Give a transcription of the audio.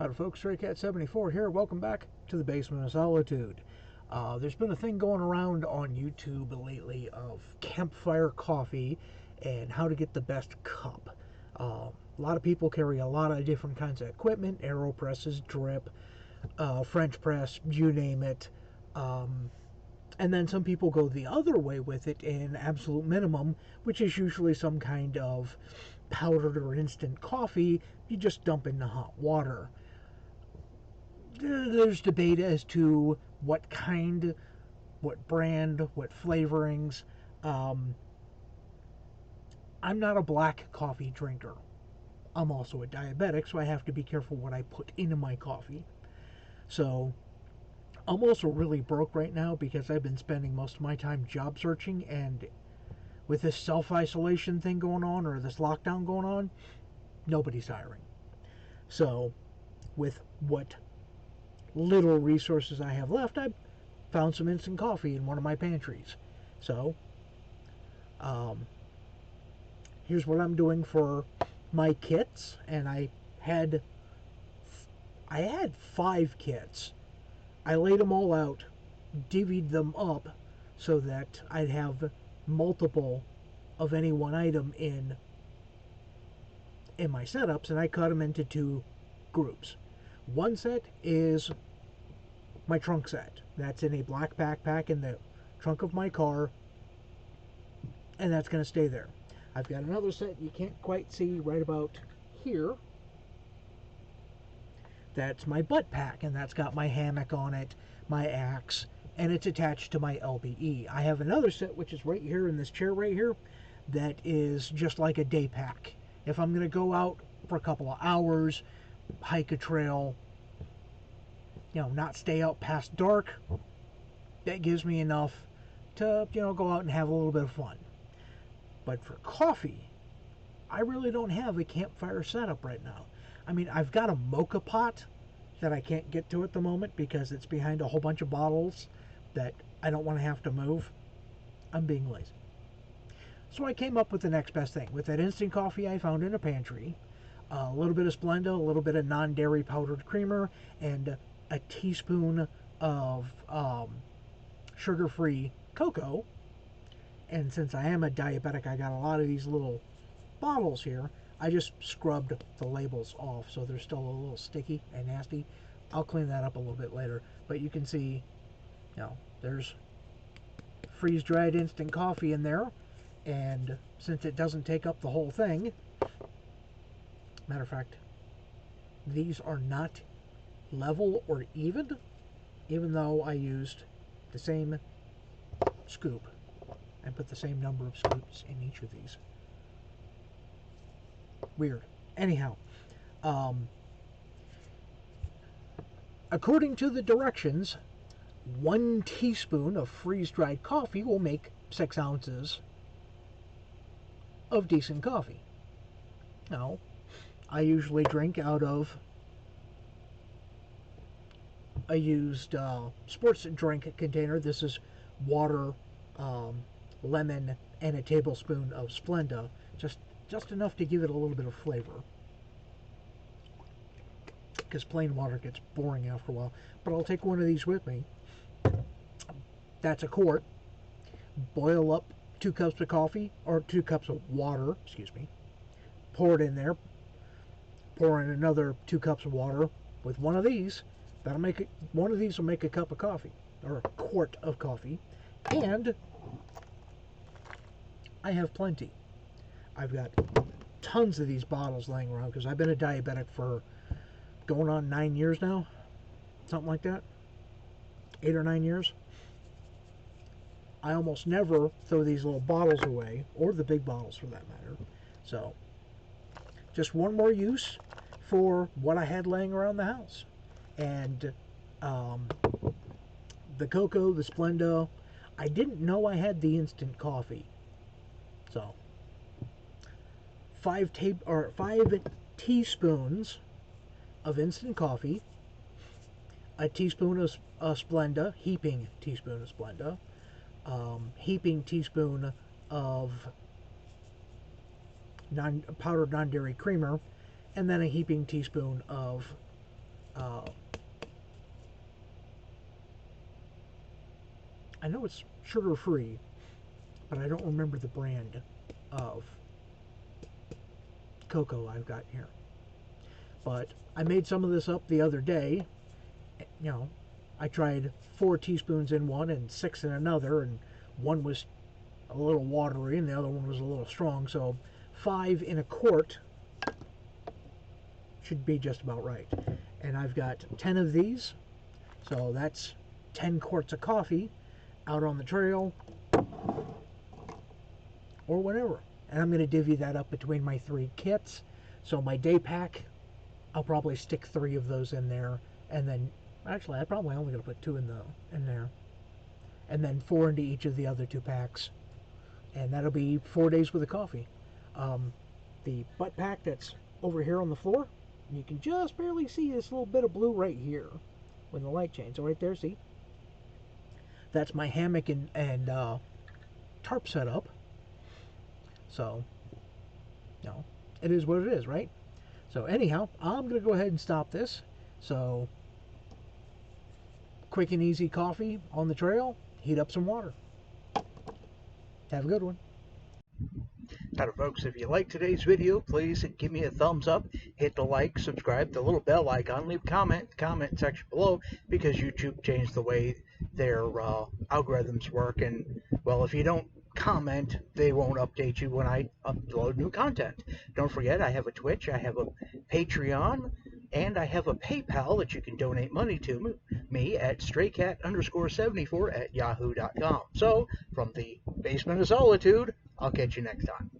Howdy folks, StrayCat74 here. Welcome back to the Basement of Solitude. There's been a thing going around on YouTube lately of campfire coffee and how to get the best cup. A lot of people carry a lot of different kinds of equipment, AeroPresses, drip, French press, you name it. And then some people go the other way with it in absolute minimum, which is usually some kind of powdered or instant coffee you just dump in the hot water. There's debate as to what kind, what brand, what flavorings. I'm not a black coffee drinker. I'm also a diabetic, so I have to be careful what I put into my coffee. So I'm also really broke right now because I've been spending most of my time job searching, and with this self-isolation thing going on, or this lockdown going on, nobody's hiring. So with what little resources I have left, I found some instant coffee in one of my pantries. So here's what I'm doing for my kits, and I had 5 kits. I laid them all out, divvied them up so that I'd have multiple of any one item in my setups, and I cut them into 2 groups. One set is my trunk set. That's in a black backpack in the trunk of my car, and that's going to stay there. I've got another set you can't quite see right about here. That's my butt pack, and that's got my hammock on it, my axe, and it's attached to my LBE. I have another set which is right here in this chair right here that is just like a day pack. If I'm going to go out for a couple of hours, hike a trail, not stay out past dark, that gives me enough to, go out and have a little bit of fun. But for coffee, I really don't have a campfire setup right now. I mean, I've got a mocha pot that I can't get to at the moment because it's behind a whole bunch of bottles that I don't want to have to move. I'm being lazy. So I came up with the next best thing. With that instant coffee I found in a pantry, a little bit of Splenda, a little bit of non-dairy powdered creamer, and a teaspoon of sugar-free cocoa. And since I am a diabetic, I got a lot of these little bottles here. I just scrubbed the labels off so they're still a little sticky and nasty. I'll clean that up a little bit later. But you can see, there's freeze-dried instant coffee in there. And since it doesn't take up the whole thing, matter of fact, these are not level or even though I used the same scoop and put the same number of scoops in each of these. Weird. Anyhow, according to the directions, 1 teaspoon of freeze-dried coffee will make 6 ounces of decent coffee. Now, I usually drink out of a used sports drink container. This is water, lemon, and a tablespoon of Splenda, just enough to give it a little bit of flavor, because plain water gets boring after a while. But I'll take one of these with me. That's a quart. Boil up 2 cups of coffee, or 2 cups of water, excuse me. Pour it in there. Pour in another 2 cups of water with one of these. That'll make it. One of these will make a cup of coffee, or a quart of coffee. And I have plenty. I've got tons of these bottles laying around because I've been a diabetic for going on 9 years now. Something like that. 8 or 9 years. I almost never throw these little bottles away, or the big bottles for that matter. So, just one more use for what I had laying around the house. And the cocoa, the Splenda, I didn't know I had the instant coffee. So, 5 teaspoons of instant coffee, a teaspoon of Splenda, heaping teaspoon of Splenda, heaping teaspoon of powdered non-dairy creamer, and then a heaping teaspoon of Uh, I know it's sugar-free, but I don't remember the brand of cocoa I've got here. But I made some of this up the other day. You know, I tried 4 teaspoons in one and 6 in another, and one was a little watery and the other one was a little strong, so 5 in a quart should be just about right. And I've got 10 of these, so that's 10 quarts of coffee out on the trail or whatever. And I'm going to divvy that up between my 3 kits. So my day pack, I'll probably stick 3 of those in there, and then actually I'm probably only going to put 2 in there, and then 4 into each of the other 2 packs, and that'll be 4 days with the coffee. The butt pack that's over here on the floor, you can just barely see this little bit of blue right here when the light changes. So right there, see? That's my hammock and tarp setup. So, you know, it is what it is, right? So anyhow, I'm going to go ahead and stop this. So, quick and easy coffee on the trail, heat up some water. Have a good one. Howdy folks, if you like today's video, please give me a thumbs up, hit the like, subscribe, the little bell icon, leave a comment section below, because YouTube changed the way their algorithms work, and well, if you don't comment, they won't update you when I upload new content. Don't forget, I have a Twitch, I have a Patreon, and I have a PayPal that you can donate money to me at straycat_74 at yahoo.com. So, from the Basement of Solitude, I'll catch you next time.